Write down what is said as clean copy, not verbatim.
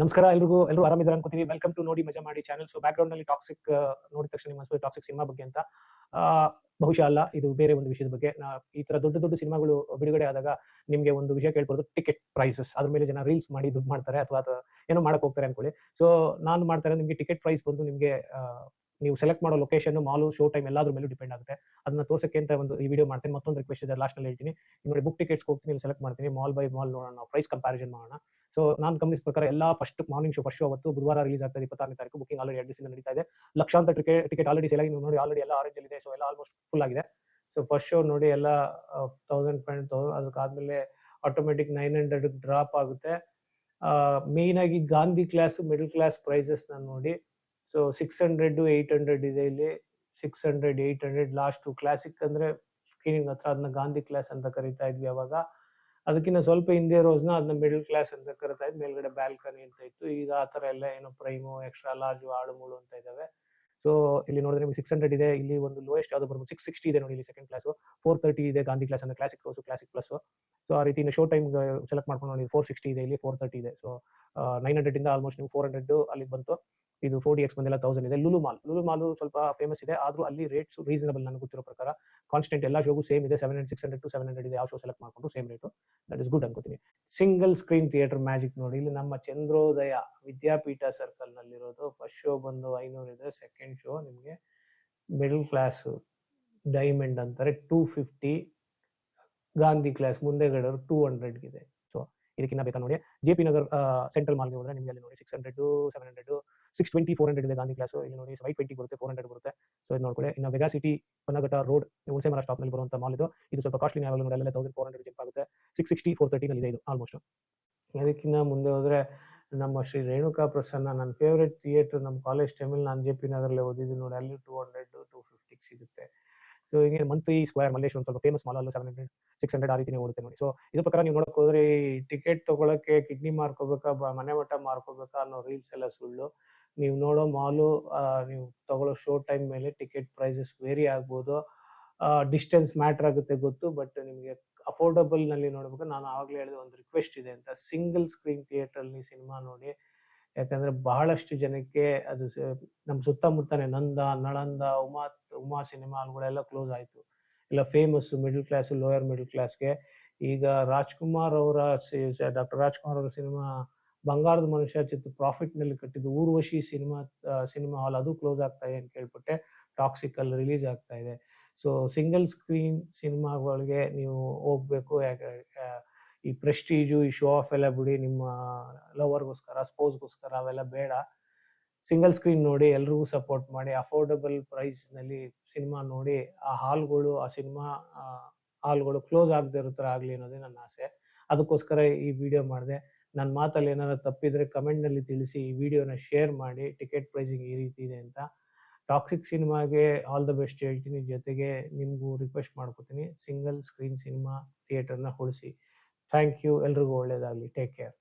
ನಮಸ್ಕಾರ ಎಲ್ಲರೂ ಆರಾಮಿದ್ದಾರೆ ಅನ್ಕೋತೀವಿ. Welcome to ನೋಡಿ ಮಜಾ ಮಾಡಿ ಚಾನಲ್. ಸೊ ಬ್ಯಾಕ್ ಗ್ರೌಂಡ್ ನಲ್ಲಿ ಟಾಕ್ಸಿಕ್ ನೋಡಿದ ತಕ್ಷಣ ನಿಮ್ಮ ಮನಸ್ಸಲ್ಲಿ ಟಾಕ್ಸಿಕ್ ಸಿನಿಮಾ ಬಗ್ಗೆ ಅಂತ. ಬಹುಶಃ ಅಲ್ಲ, ಇದು ಬೇರೆ ಒಂದು ವಿಷಯದ ಬಗ್ಗೆ. ಈ ತರ ದೊಡ್ಡ ದೊಡ್ಡ ಸಿನಿಮಾಗಳು ಬಿಡುಗಡೆ ಆದಾಗ ನಿಮಗೆ ಒಂದು ವಿಷಯ ಕೇಳ್ಬೋದು, ಟಿಕೆಟ್ ಪ್ರೈಸಸ್. ಅದ್ರ ಮೇಲೆ ಜನ ರೀಲ್ಸ್ ಮಾಡಿ ದುಡ್ಡು ಮಾಡ್ತಾರೆ ಅಥವಾ ಏನೋ ಮಾಡಕ್ ಹೋಗ್ತಾರೆ ಅನ್ಕೊಳ್ಳಿ. ಸೊ ನಾನು ಮಾಡ್ತಾರೆ ನಿಮಗೆ ಟಿಕೆಟ್ ಪ್ರೈಸ್ ಬಂದು ನಿಮಗೆ ನೀವು ಸೆಲೆಕ್ಟ್ ಮಾಡೋ ಲೊಕೇಶನ್, ಮಾಲು, ಶೋ ಟೈಮ್ ಎಲ್ಲಾದ್ರ ಮೇಲೂ ಡಿಪೆಂಡ್ ಆಗುತ್ತೆ. ಅದನ್ನ ತೋರ್ಸಕ್ಕೆ ಅಂತ ಒಂದು ಈ ವಿಡಿಯೋ ಮಾಡ್ತೀನಿ. ಮತ್ತೊಂದು ರಿಕ್ವೆಸ್ಟ್ ಇದೆ, ಲಾಸ್ಟ್ ನಲ್ಲಿ ಹೇಳ್ತೀನಿ. ನೋಡಿ, ಬುಕ್ ಟಿಕೆಟ್ಸ್ ಹೋಗ್ತೀನಿ, ಇಲ್ಲಿ ಸೆಲೆಕ್ಟ್ ಮಾಡ್ತೀನಿ, ಮಾಲ್ ಬೈ ಮಾಲ್ ನೋಡೋಣ, ನಾವು ಪ್ರೈಸ್ ಕಂಪ್ಯಾರಿಸನ್ ಮಾಡೋಣ. ಸೊ ನಾನು ಗಮನಿಸಿದ ಪ್ರಕಾರ ಎಲ್ಲ first morning show, first show ಅವತ್ತು ಬುಧವಾರ ರಿಲೀಸ್ ಆಗ್ತದೆ, 26ನೇ ತಾರೀಕು. ಬುಕಿಂಗ್ ಆಲ್ರೆಡಿ 2 ದಿವಸದಿಂದ ನಡೀತಾ ಇದೆ. ಲಕ್ಷಾಂತರ ಟಿಕೆಟ್ ಆಲ್ರೆಡಿ ಸೇಲ್ ಆಗಿ, ನೀವು ನೋಡಿ ಆಲ್ರೆಡಿ ಎಲ್ಲ ಆರೆಂಜ್ ಅಲ್ಲಿ ಇದೆ. ಸೊ ಎಲ್ಲ ಆಲ್ಮೋಸ್ಟ್ ಫುಲ್ ಆಗಿದೆ. ಸೊ ಫಸ್ಟ್ ಶೋ ನೋಡಿ ಎಲ್ಲ 1000 ಅದಕ್ಕಾದ್ಮೇಲೆ ಆಟೋಮೆಟಿಕ್ 900 ಡ್ರಾಪ್ ಆಗುತ್ತೆ. ಮೇನ್ ಆಗಿ Gandhi class, middle class prices ನಾನು ನೋಡಿ. ಸೊ 600 800 ಇದೆ ಇಲ್ಲಿ. 600 800 ಲಾಸ್ಟ್ ಕ್ಲಾಸಿಕ್ ಅಂದ್ರೆ ಸ್ಕ್ರೀನಿಂಗ್ ಹತ್ರ, ಅದನ್ನ ಗಾಂಧಿ ಕ್ಲಾಸ್ ಅಂತ ಕರಿತಾ ಇದ್ವಿ ಅವಾಗ. ಅದಕ್ಕಿಂತ ಸ್ವಲ್ಪ ಹಿಂದೆ ರೋಸ್ನ ಅದನ್ನ ಮಿಡಲ್ ಕ್ಲಾಸ್ ಅಂತ ಕರಿತಾ ಇದ್ವಿ. ಮೇಲ್ಗಡೆ ಬ್ಯಾಲ್ಕನಿ ಅಂತ ಇತ್ತು. ಈಗ ಆ ತರ ಎಲ್ಲ ಏನೋ ಪ್ರೈಮು, ಎಕ್ಸ್ಟ್ರಾ ಲಾರ್ಜು, ಆಳು ಮೂಳು ಅಂತ ಇದಾವೆ. ಸೊ ಇಲ್ಲಿ ನೋಡಿದ್ರೆ ನಿಮಗೆ 600 ಇದೆ. ಇಲ್ಲಿ ಒಂದು ಲೋಯೆಸ್ಟ್ ಯಾವ್ದು ಬರ್ಬೋದು 660 ಇದೆ ನೋಡಿ, ಇಲ್ಲಿ ಸೆಕೆಂಡ್ ಕ್ಲಾಸ್. 430 ಇದೆ ಗಾಂಧಿ ಕ್ಲಾಸ್ ಅಂದ್ರೆ classic rose, classic plus. So ಆ ರೀತಿ ಶೋ ಟೈಮ್ ಸೆಲೆಕ್ಟ್ ಮಾಡ್ಕೊಂಡು ನೋಡಿ, 460 ಇದೆ, ಇಲ್ಲಿ 430 ಇದೆ. ಸೊ 900 ಇಂದ ಆಲ್ಮೋಸ್ಟ್ ನೀವು 400 ಅಲ್ಲಿ ಬಂತು. ಇದು 4DX ಬಂದೆಲ್ಲ 1000 ಇದೆ. ಲುಲು ಮಾಲ್ ಸ್ವಲ್ಪ ಫೇಮಸ್ ಇದೆ, ಆದ್ರೂ ಅಲ್ಲಿ ರೇಟ್ಸ್ ರೀಸನಬಲ್ ನನಗೆ ಗೊತ್ತಿರೋ ಪ್ರಕಾರ. ಕಾನ್ಸ್ಟೆಂಟ್ ಎಲ್ಲ ಶೋಗೂ ಸೇಮ್ ಇದೆ, 600 to 700 ಇದೆ. ಯಾವ ಶೋ ಸೆಲೆಕ್ಟ್ ಮಾಡ್ಕೊಂಡು same rate, that is good ಅನ್ಕೋತೀನಿ. ಸಿಂಗಲ್ ಸ್ಕ್ರೀನ್ ಥಿಯೇಟರ್ ಮ್ಯಾಜಿಕ್ ನೋಡಿ, ಇಲ್ಲಿ ನಮ್ಮ ಚಂದ್ರೋದಯ ವಿದ್ಯಾಪೀಠ ಸರ್ಕಲ್ ನಲ್ಲಿರೋದು. ಫಸ್ಟ್ ಶೋ ಬಂದು 500 ಇದೆ. ಸೆಕೆಂಡ್ ಶೋ ನಿಮಗೆ ಮಿಡಲ್ ಕ್ಲಾಸ್ ಡೈಮಂಡ್ ಅಂತಾರೆ, 250. ಗಾಂಧಿ ಕ್ಲಾಸ್ ಮುಂದೆಗಡೆ 200 ಇದೆ. ಸೊ ಇದಕ್ಕಿಂತ ಬೇಕಾ ನೋಡಿ, JP ನಗರ್ ಸೆಂಟ್ರಲ್ ಮಾಲ್ಗೆ ಹೋದ್ರೆ ನಿಮಗೆ ಅಲ್ಲಿ ನೋಡಿ 600 700 620 400 ಇದೆ ಗಾಂಧಿ ಕ್ಲಾಸ್. ಇಲ್ಲಿ ನೋಡಿ 520 ಬರುತ್ತೆ, 400 ಬರುತ್ತೆ. ಸೊ ಇದು ನೋಡ್ಕೊಳ್ಳಿ. ಇನ್ನು ವೆಗಾ ಸಿಟಿ ಪನಘಟ್ಟ ರೋಡ್ ಹುಣಸೆಮರ ಸ್ಟಾಪ್ ನಲ್ಲಿ ಬರುವಂತ ಮಾಲ್ ಇದು. ಇದು ಸ್ವಲ್ಪ ಕಾಸ್ಟ್ಲಿ ಯಾವಾಗಲೂ ನೋಡಿ, ಅಲ್ಲೆಲ್ಲ 1400 ಜಂಪ್ ಆಗುತ್ತೆ. 660 430 ನಲ್ಲಿ ಇದೆ ಇದು ಆಲ್ಮೋಸ್ಟ್. ಅದಕ್ಕಿಂತ ಮುಂದೆ ಹೋದ್ರೆ ನಮ್ಮ ಶ್ರೀ ರೇಣುಕಾ ಪ್ರಸನ್ನ, ನನ್ನ ಫೇವ್ರೆಟ್ ಥಿಯೇಟರ್. ನಮ್ಮ ಕಾಲೇಜ್ ಟೈಮಲ್ಲಿ ನಾನು JP ನಗರಲ್ಲಿ ಓದಿದ್ದು ನೋಡಿ, ಅಲ್ಲಿ 200 250 ಸಿಗುತ್ತೆ. ಸೊ ಹೀಗೆ ಮಂತ್ರಿ ಸ್ಕ್ವೇರ್ ಮಲ್ಲೇಶ್ವರ ಸ್ವಲ್ಪ ಫೇಮಸ್ ಮಾಲ್, ಅಲ್ಲೂ 700 600 ಆ ರೀತಿನೇ ಓಡುತ್ತೆ ನೋಡಿ. ಸೊ ಇದ್ರ ಪ್ರಕಾರ ನೀವು ನೋಡಕ್ ಹೋದ್ರೆ ಟಿಕೆಟ್ ತಗೊಳಕ್ಕೆ ಕಿಡ್ನಿ ಮಾರ್ಕೋಬೇಕಾ, ಮನೆ ಮಠ ಮಾರ್ಕೋಬೇಕಾ ಅನ್ನೋ ರೀಲ್ಸ್ ಎಲ್ಲ ಸುಳ್ಳು. ನೀವು ನೋಡೋ ಮಾಲು, ನೀವು ತಗೊಳ್ಳೋ ಶೋ ಟೈಮ್ ಮೇಲೆ ಟಿಕೆಟ್ ಪ್ರೈಸಸ್ ವೇರಿ ಆಗ್ಬೋದು. ಡಿಸ್ಟೆನ್ಸ್ ಮ್ಯಾಟರ್ ಆಗುತ್ತೆ ಗೊತ್ತು, ಬಟ್ ನಿಮಗೆ ಅಫೋರ್ಡಬಲ್ ನಲ್ಲಿ ನೋಡ್ಬೇಕು. ನಾನು ಆವಾಗಲೇ ಹೇಳಿದ ಒಂದು ರಿಕ್ವೆಸ್ಟ್ ಇದೆ ಅಂತ, ಸಿಂಗಲ್ ಸ್ಕ್ರೀನ್ ಥಿಯೇಟರ್ ಅಲ್ಲಿ ಸಿನಿಮಾ ನೋಡಿ. ಯಾಕಂದ್ರೆ ಬಹಳಷ್ಟು ಜನಕ್ಕೆ ಅದು ನಮ್ಮ ಸುತ್ತಮುತ್ತನೇ ನಂದ, ನಳಂದ, ಉಮಾ ಸಿನಿಮಾ ಹಾಲ್ಗಳೆಲ್ಲ ಕ್ಲೋಸ್ ಆಯ್ತು. ಇಲ್ಲ famous middle class, lower middle ಕ್ಲಾಸ್ಗೆ. ಈಗ ಡಾಕ್ಟರ್ ರಾಜ್ಕುಮಾರ್ ಅವರ ಸಿನಿಮಾ ಬಂಗಾರದ ಮನುಷ್ಯ ಪ್ರಾಫಿಟ್ ನಲ್ಲಿ ಕಟ್ಟಿದ್ದು ಊರ್ವಶಿ ಸಿನಿಮಾ ಹಾಲ್, ಅದು ಕ್ಲೋಸ್ ಆಗ್ತಾ ಇದೆ ಅಂತ ಕೇಳ್ಪಟ್ಟೆ. ಟಾಕ್ಸಿಕ್ ಅಲ್ಲಿ ರಿಲೀಸ್ ಆಗ್ತಾ ಇದೆ. ಸೊ ಸಿಂಗಲ್ ಸ್ಕ್ರೀನ್ ಸಿನಿಮಾಗಳಿಗೆ ನೀವು ಹೋಗ್ಬೇಕು. ಈ ಪ್ರೆಸ್ಟೀಜು, ಈ ಶೋ ಆಫ್ ಎಲ್ಲ ಬಿಡಿ. ನಿಮ್ಮ ಲವರ್ಗೋಸ್ಕರ, ಸ್ಪೌಸ್ಗೋಸ್ಕರ ಅವೆಲ್ಲ ಬೇಡ. ಸಿಂಗಲ್ ಸ್ಕ್ರೀನ್ ನೋಡಿ, ಎಲ್ರಿಗೂ ಸಪೋರ್ಟ್ ಮಾಡಿ. ಅಫೋರ್ಡಬಲ್ ಪ್ರೈಸ್ ನಲ್ಲಿ ಸಿನಿಮಾ ನೋಡಿ. ಆ ಹಾಲ್ಗಳು, ಆ ಸಿನಿಮಾ ಹಾಲ್ಗಳು ಕ್ಲೋಸ್ ಆಗದೆ ಇರೋ ಥರ ಆಗಲಿ ಅನ್ನೋದೇ ನನ್ನ ಆಸೆ. ಅದಕ್ಕೋಸ್ಕರ ಈ ವಿಡಿಯೋ ಮಾಡಿದೆ. ನನ್ನ ಮಾತಲ್ಲಿ ಏನಾದ್ರು ತಪ್ಪಿದ್ರೆ ಕಮೆಂಟ್ ನಲ್ಲಿ ತಿಳಿಸಿ. ಈ ವಿಡಿಯೋನ ಶೇರ್ ಮಾಡಿ. ಟಿಕೆಟ್ ಪ್ರೈಸಿಂಗ್ ಈ ರೀತಿ ಇದೆ ಅಂತ. ಟಾಕ್ಸಿಕ್ ಸಿನಿಮಾಗೆ ಆಲ್ ದ ಬೆಸ್ಟ್ ಹೇಳ್ತೀನಿ. ಜೊತೆಗೆ ನಿಮಗೂ ರಿಕ್ವೆಸ್ಟ್ ಮಾಡ್ಕೋತೀನಿ, ಸಿಂಗಲ್ ಸ್ಕ್ರೀನ್ ಸಿನಿಮಾ ಥಿಯೇಟರ್ನ ಉಳಿಸಿ. Thank you. ಎಲ್ರಿಗೂ ಒಳ್ಳೇದಾಗಲಿ. Take care.